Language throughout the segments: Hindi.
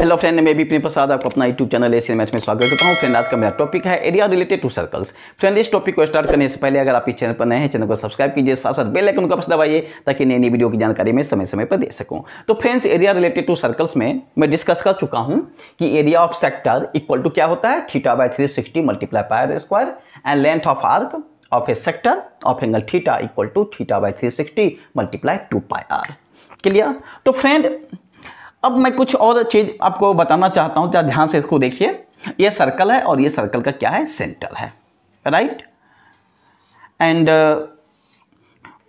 हेलो फ्रेंड, मैं भी प्रसाद आपको अपना यूट्यूब चैनल एशियन मैथ्स में स्वागत करता हूं। फ्रेंड, आज का मेरा टॉपिक है area related to circles. Friend, इस टॉपिक को स्टार्ट करने से पहले अगर आप इस चैनल पर नए हैं, चैनल को सब्सक्राइब कीजिए, साथ साथ बेल आइकन को प्रेस दबाइए ताकि नई नई वीडियो की जानकारी मैं समय समय पर दे सकूं। तो friends, area related to circles में मैं डिस्कस कर चुका हूं कि area of sector equal to क्या होता है, θ/360 multiply pi square and length of arc of a sector of angle theta equal to θ/360 multiply 2πr। Clear? तो फ्रेंड, अब मैं कुछ और चीज आपको बताना चाहता हूं, जरा ध्यान से इसको देखिए। ये सर्कल है और ये सर्कल का क्या है, सेंटर है, right. And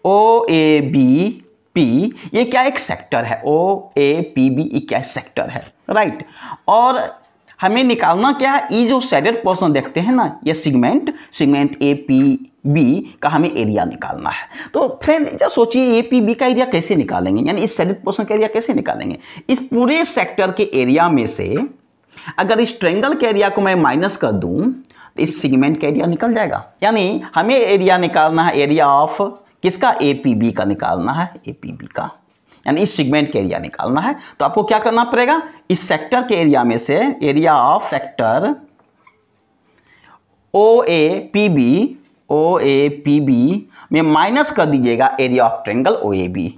O A B P ये क्या एक सेक्टर है, ओ ए पी बी ये क्या सेक्टर है, राइट। और हमें निकालना क्या है, ये जो शेडेड पोर्शन देखते हैं ना, ये सेगमेंट ए पी बी का हमें एरिया निकालना है। तो फ्रेंड, जब सोचिए ए पी बी का एरिया कैसे निकालेंगे, यानी इस शेडेड पोर्शन का एरिया कैसे निकालेंगे। इस पूरे सेक्टर के एरिया में से अगर इस ट्रायंगल के एरिया को मैं माइनस कर दूं तो इस सेगमेंट का एरिया निकल जाएगा। यानी हमें एरिया निकालना है, एरिया ऑफ किसका, ए पी बी का निकालना है, ए पी बी का, यानी इस सेगमेंट के एरिया निकालना है। तो आपको क्या करना पड़ेगा, इस सेक्टर के एरिया में से area of sector O A P B में माइनस कर दीजिएगा area of triangle O A B.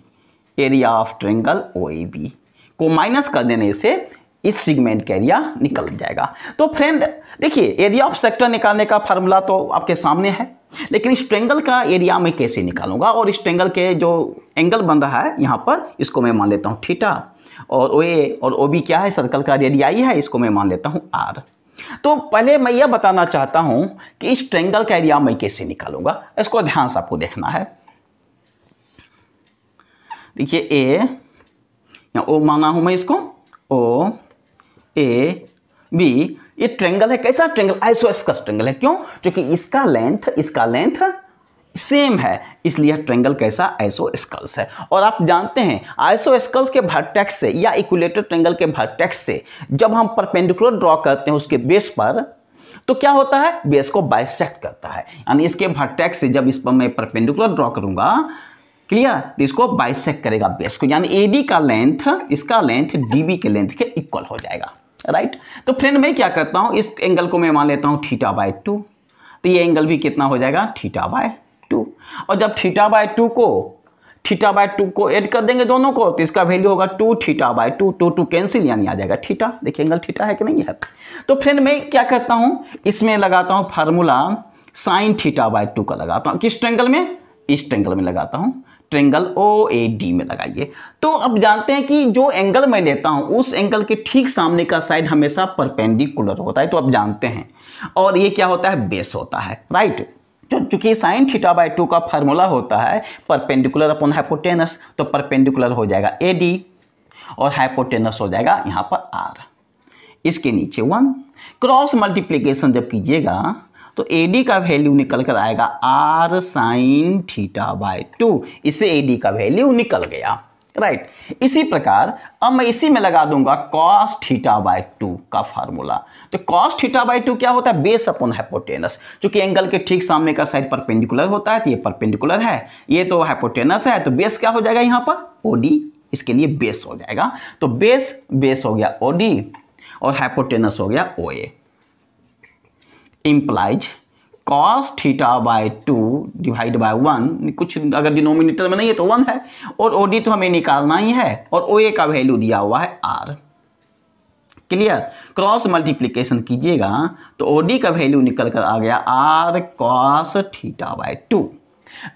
Area of triangle O A B को माइनस कर देने से इस सेगमेंट का एरिया निकल जाएगा। तो फ्रेंड देखिए, एरिया ऑफ सेक्टर निकालने का फार्मूला तो आपके सामने है, लेकिन इस ट्रायंगल का एरिया मैं कैसे निकालूंगा। और इस ट्रायंगल के जो एंगल बन रहा है यहाँ पर, इसको मैं मान लेता हूँ थीटा, और ओ ए और ओ बी क्या है, सर्कल का रेडियाई है, इसको मैं मान लेता हूँ आर। तो पहले मैं यह बताना चाहता हूं कि इस ट्रायंगल का एरिया मैं कैसे निकालूंगा, इसको ध्यान से आपको देखना है। देखिए ए या ओ माना हूं मैं इसको, ओ ए बी, ये ट्रायंगल है। कैसा ट्रायंगल, आइसोस्केलस ट्रायंगल है। क्यों? क्योंकि इसका लेंथ सेम है, इसलिए ट्रायंगल कैसा, आइसोस्केलस है। और आप जानते हैं आइसोस्केलस के वर्टेक्स से या इक्विलेटरल ट्रायंगल के वर्टेक्स से जब हम परपेंडिकुलर ड्रॉ करते हैं उसके बेस पर, तो क्या होता है, बेस को बाइसेक्ट करता है। यानी इसके वर्टेक्स से जब इस पर मैं परपेंडिकुलर ड्रॉ करूंगा, क्लियर, तो इसको बाइसेक्ट करेगा बेस को, यानी एडी का लेंथ इसका लेंथ डीबी के लेंथ के इक्वल हो जाएगा, राइट। तो फ्रेंड मैं क्या करता हूं, इस एंगल को मैं मान लेता हूं θ/2, तो ये एंगल भी कितना हो जाएगा, θ/2। और जब θ/2 को ऐड कर देंगे दोनों को, तो इसका वैल्यू होगा 2θ/2, 2 कैंसिल, यानी आ जाएगा थीटा। देखिए एंगल थीटा है कि नहीं है। तो फ्रेंड मैं क्या करता हूं, इसमें लगाता हूं फार्मूला sin θ/2 का लगाता हूं। किस ट्रायंगल में, इस ट्रायंगल में लगाता हूं, ट्रायंगल ओ ए डी में लगाइए। तो अब जानते हैं कि जो एंगल मैं लेता हूं उस एंगल के ठीक सामने का साइड हमेशा परपेंडिकुलर होता है, तो अब जानते हैं। और ये क्या होता है, बेस होता है, राइट। चूंकि sin θ/2 का फार्मूला होता है परपेंडिकुलर अपॉन हाइपोटेनस, तो परपेंडिकुलर हो जाएगा AD और हाइपोटेनस हो जाएगा यहाँ पर R। इसके नीचे 1 क्रॉस मल्टीप्लिकेशन जब कीजिएगा तो AD का वैल्यू निकल कर आएगा R sin θ/2, इससे AD का वैल्यू निकल गया, राइट। इसी प्रकार अब मैं इसी में लगा दूंगा cos θ/2 का फार्मूला। तो cos θ/2 क्या होता है, बेस अपॉन हाइपोटेनस। क्योंकि एंगल के ठीक सामने का साइड परपेंडिकुलर होता है, तो ये परपेंडिकुलर है, ये तो हाइपोटेनस है, तो बेस क्या हो जाएगा यहाँ पर, OD, इसके लिए बेस हो जाएगा। तो बेस हो गया OD और हाइपोटेनस हो गया OA। Implies cos θ/2 divide by 1, कुछ अगर डिनोमिनेटर में नहीं है तो 1 है, और OD तो हमें निकालना ही है, और OA का वैल्यू दिया हुआ है R। क्लियर? क्रॉस मल्टीप्लिकेशन कीजिएगा तो OD का वैल्यू निकल कर आ गया R cos θ/2।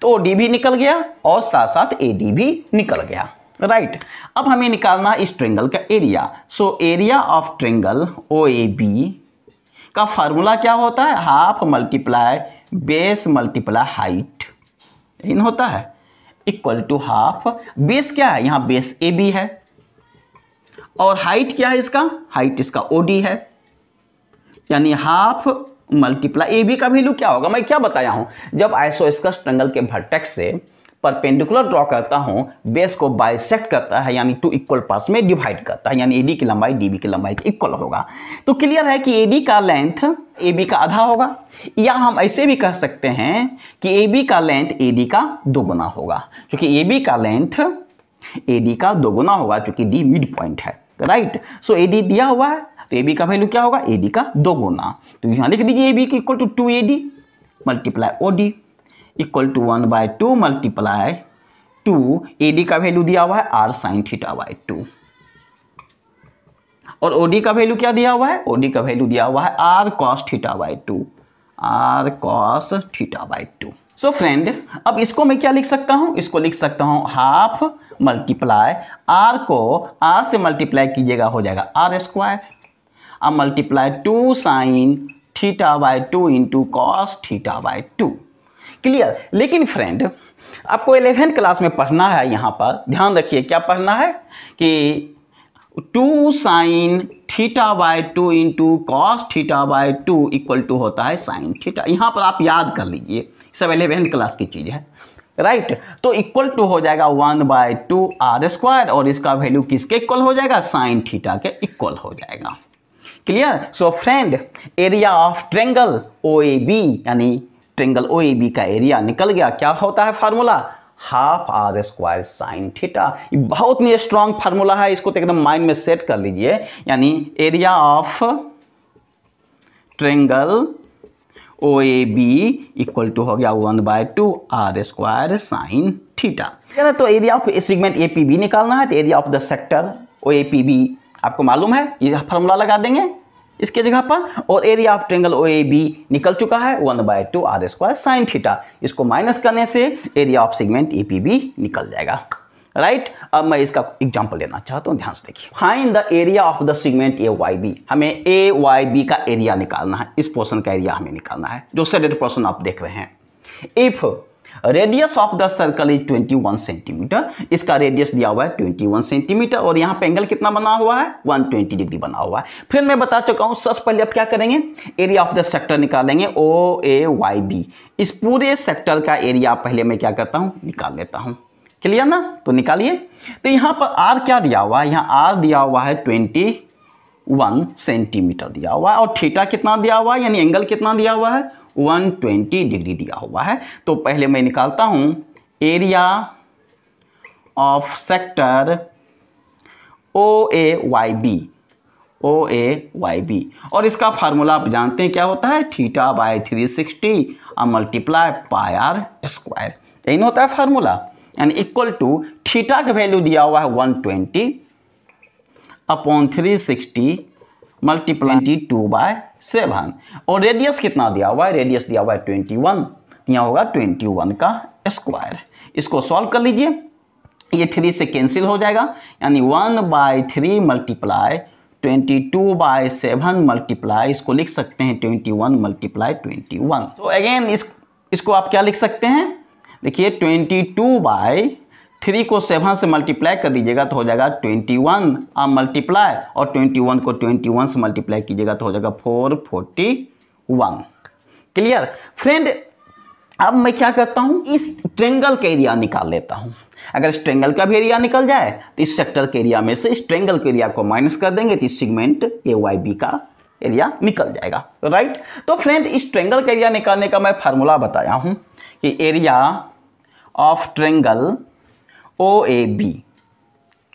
तो OD भी निकल गया और साथ साथ AD भी निकल गया, राइट। अब हमें निकालना इस ट्रायंगल का area. So area of triangle OAB का फार्मूला क्या होता है, half multiply base multiply height, इन होता है, इक्वल टू हाफ। बेस क्या है, यहाँ बेस AB है, और हाइट क्या है इसका, हाइट इसका OD है, यानी हाफ मल्टीप्लाई AB का वैल्यू क्या होगा, मैं क्या बताया हूं, जब आइसोस्केलस ट्रायंगल के वर्टेक्स से परपेंडिकुलर ड्रॉ करता हूं, बेस को बाइसेक्ट करता है, यानी 2 इक्वल पार्ट्स में डिवाइड करता है, यानी AD की लंबाई DB की लंबाई के इक्वल होगा। तो क्लियर है कि AD का लेंथ AB का आधा होगा, या हम ऐसे भी कह सकते हैं कि AB का लेंथ AD का दोगुना होगा, क्योंकि AB का लेंथ AD का दोगुना होगा, क्योंकि D मिड पॉइंट है, राइट। सो AD दिया हुआ है तो AB का वैल्यू क्या होगा, AD का 2 गुना, तो यहाँ लिख दीजिए AB equal to 2AD multiply OD equal to 1/2 multiply 2, AD का वैल्यू दिया हुआ है r sin θ/2 और OD का वैल्यू क्या दिया हुआ है, OD का वैल्यू दिया हुआ है r cos θ/2, r cos θ/2। So friend अब इसको मैं क्या लिख सकता हूं, इसको लिख सकता हूं हाफ मल्टीप्लाई r को r से मल्टीप्लाई कीजिएगा हो जाएगा r², अब multiply 2 sin θ/2 into cos θ/2। Clear. लेकिन फ्रेंड आपको 11th क्लास में पढ़ना है, यहाँ पर ध्यान रखिए क्या पढ़ना है कि 2 sin θ/2 into cos θ/2 equal to होता है sin θ। यहाँ पर आप याद कर लीजिए, सब 11th क्लास की चीज़ है, राइट। तो इक्वल टू हो जाएगा 1/2 r² और इसका वैल्यू किसके इक्वल हो जाएगा, sin θ के इक्वल हो जाएगा। Clear. So friend area of triangle OAB यानी ट्रेंगल OAB का एरिया निकल गया। क्या होता है फार्मूला, हाफ r² sin θ। ये बहुत ही स्ट्रॉन्ग फार्मूला है, इसको तो एकदम माइंड में सेट कर लीजिए। यानी area of triangle OAB equal to हो गया 1/2 r² sin θ। तो एरिया ऑफ सेगमेंट APB निकालना है, तो area of the sector OAPB आपको मालूम है, ये फार्मूला लगा देंगे इसके जगह पर, और एरिया ऑफ ट्रेंगल OAB निकल चुका है 1/2 r² sin θ। इसको माइनस करने से एरिया ऑफ सेगमेंट APB निकल जाएगा, राइट। अब मैं इसका एग्जांपल लेना चाहता हूं, ध्यान से देखिए। Find the area of the segment AYB। हमें AYB का एरिया निकालना है, इस पोर्शन का एरिया हमें निकालना है, जो शेडेड पोर्शन आप देख रहे हैं। If radius of the circle is 21 centimetre, इसका रेडियस दिया हुआ है 21 सेंटीमीटर और यहाँ पे एंगल कितना बना हुआ है, 120 डिग्री बना हुआ है। फिर मैं बता चुका हूँ, सबसे पहले अब क्या करेंगे, एरिया ऑफ द सेक्टर निकालेंगे OAYB। इस पूरे सेक्टर का एरिया पहले मैं क्या करता हूँ, निकाल लेता हूँ। क्लियर ना, तो निकालिए। तो यहाँ पर R क्या दिया हुआ है, यहाँ R दिया हुआ है 21 सेंटीमीटर दिया हुआ है और थीटा कितना दिया हुआ है, यानी एंगल कितना दिया हुआ है, 120 डिग्री दिया हुआ है। तो पहले मैं निकालता हूं एरिया ऑफ सेक्टर OAYB और इसका फार्मूला आप जानते हैं क्या होता है, θ/360 मल्टीप्लाई πr², यही होता है फार्मूला। यानी इक्वल टू थीटा का वैल्यू दिया हुआ है 120 अपॉन 360 मल्टीप्लाई 2/7 और रेडियस कितना दिया हुआ है, रेडियस दिया हुआ है 21, यहाँ होगा 21 का स्क्वायर। इसको सॉल्व कर लीजिए, ये 3 से कैंसिल हो जाएगा, यानी 1/3 मल्टीप्लाई 22/7 मल्टीप्लाई, इसको लिख सकते हैं 21 मल्टीप्लाई 21। तो अगेन इसको आप क्या लिख सकते हैं, देखिए 22/3 को 7 से मल्टीप्लाई कर दीजिएगा तो हो जाएगा 21 मल्टीप्लाई और 21 को 21 से मल्टीप्लाई कीजिएगा तो हो जाएगा 441। Clear friend. अब मैं क्या करता हूं, इस ट्रेंगल का एरिया निकाल लेता हूं। अगर इस ट्रेंगल का भी एरिया निकल जाए तो इस सेक्टर के एरिया में से इस ट्रेंगल के एरिया को माइनस कर देंगे तो इस सेगमेंट AYB का एरिया निकल जाएगा, राइट। तो फ्रेंड इस ट्रेंगल का एरिया निकालने का मैं फार्मूला बताया हूं कि एरिया ऑफ ट्रेंगल OAB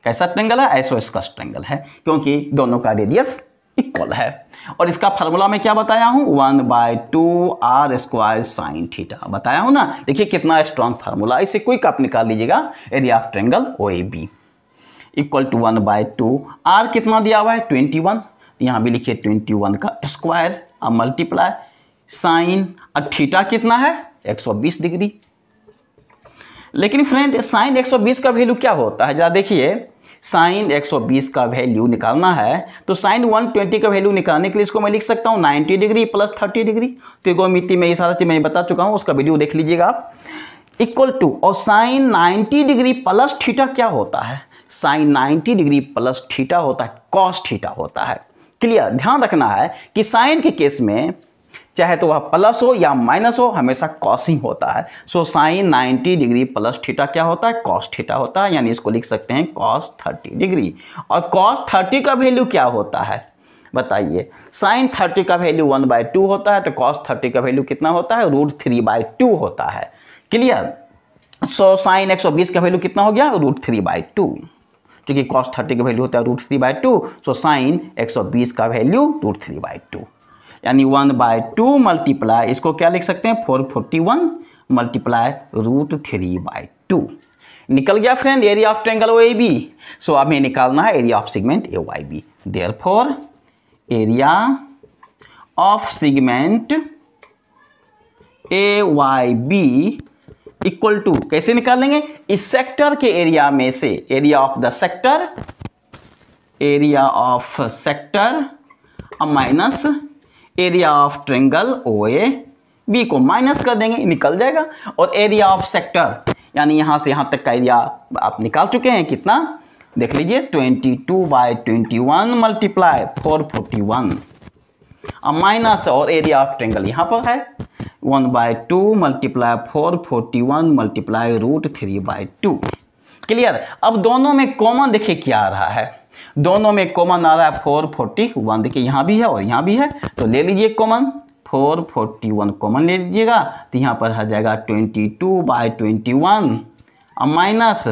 कैसा ट्रेंगल है, आइसोस्केलस ट्रेंगल है क्योंकि दोनों का रेडियस इक्वल है। और इसका फार्मूला मैं क्या बताया हूं, 1/2 r² sin θ बताया हूं ना। देखिए कितना स्ट्रॉन्ग फार्मूला, इसे क्विक आप निकाल लीजिएगा। Area of triangle OAB equal to 1/2 r कितना दिया हुआ है 21, यहाँ भी लिखिए 21 का स्क्वायर अब मल्टीप्लाई साइन, अब थीटा कितना है 120 डिग्री। लेकिन फ्रेंड साइन 120 का वैल्यू क्या होता है, जरा देखिए। साइन 120 का वैल्यू निकालना है तो साइन 120 का वैल्यू निकालने के लिए इसको मैं लिख सकता हूँ 90 डिग्री प्लस 30 डिग्री। त्रिकोणमिति में ये सारा चीज मैं बता चुका हूँ, उसका वीडियो देख लीजिएगा आप। इक्वल टू और साइन 90 डिग्री प्लस थीटा क्या होता है, साइन 90 डिग्री प्लस थीटा होता है कॉस थीटा होता है। क्लियर, ध्यान रखना है कि साइन के केस में चाहे तो वह प्लस हो या माइनस हो, हमेशा कॉस ही होता है। So sine 90 degree plus theta क्या होता है, कॉस थीटा होता है, यानी इसको लिख सकते हैं कॉस 30 डिग्री। और कॉस 30 का वैल्यू क्या होता है बताइए, साइन 30 का वैल्यू 1/2 होता है तो कॉस 30 का वैल्यू कितना होता है, √3/2 होता है। क्लियर। सो साइन 120 का वैल्यू कितना हो गया, √3/2। क्योंकि cos 30 का वैल्यू होता है √3/2, सो साइन 120 का वैल्यू √3/2, यानी 1/2 मल्टीप्लाई, इसको क्या लिख सकते हैं 441 मल्टीप्लाई √3/2। निकल गया friend area of triangle OAB। So अब हमें निकालना है area of segment AYB। Therefore area of segment AYB equal to, कैसे निकालेंगे, इस सेक्टर के एरिया में से area of the sector, area of sector minus area of triangle OAB को माइनस कर देंगे, निकल जाएगा। और एरिया ऑफ सेक्टर यानी यहां से यहां तक का एरिया आप निकाल चुके हैं, कितना देख लीजिए 22/21 मल्टीप्लाई 441 माइनस, और एरिया ऑफ ट्रायंगल यहां पर है 1/2 मल्टीप्लाई 441 मल्टीप्लाई √3/2। क्लियर। अब दोनों में कॉमन देखिए क्या आ रहा है, दोनों में कॉमन आ रहा है 441, देखिए यहां भी है और यहां भी है, तो ले लीजिए कॉमन 441 कॉमन ले लीजिएगा, तो यहां पर आ जाएगा 22/21 माइनस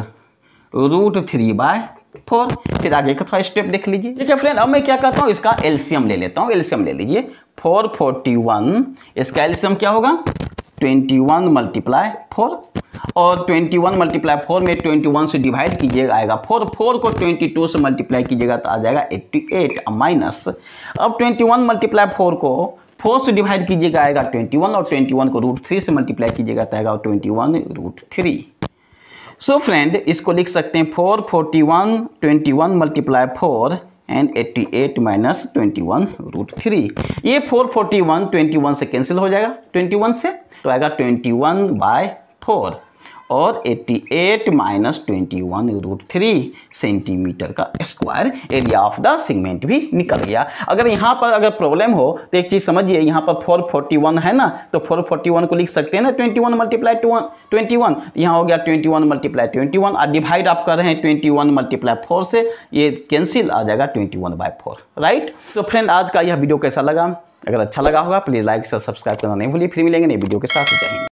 √3/4। फिर आगे का थोड़ा स्टेप देख लीजिए। ठीक है फ्रेंड, अब मैं क्या करता हूं, इसका एलसीएम ले लेता हूं। एलसीएम ले लीजिए 441, इसका एलसीएम क्या होगा 21 मल्टीप्लाई 4, और 21 मल्टीप्लाई 4 में 21 से डिवाइड कीजिएगा आएगा 4, 4 को 22 से मल्टीप्लाई कीजिएगा तो आ जाएगा 88 माइनस, अब 21 मल्टीप्लाई 4 को 4 से डिवाइड कीजिएगा आएगा 21, और 21 को √3 से मल्टीप्लाई कीजिएगा तो आएगा 21√3। सो फ्रेंड इसको लिख सकते हैं 441 21 मल्टीप्लाई 4 एंड 88 माइनस 21√3। ये 441 21 से कैंसिल हो जाएगा 21 से, तो आएगा 21/4 और 88 माइनस 21√3 सेंटीमीटर का square area of the segment भी निकल गया। अगर यहाँ पर अगर प्रॉब्लम हो तो एक चीज़ समझिए, यहाँ पर 441 है ना, तो 441 को लिख सकते हैं ना 21 मल्टीप्लाई 21, यहाँ हो गया 21 मल्टीप्लाई 21, और डिवाइड आप कर रहे हैं 21 मल्टीप्लाई 4 से, ये कैंसिल आ जाएगा 21/4, राइट। तो फ्रेंड आज का यह वीडियो कैसा लगा, अगर अच्छा लगा होगा प्लीज़ लाइक से सब्सक्राइब करना नहीं भूलिए। फिर मिलेंगे नई वीडियो के साथ, जय हिंद।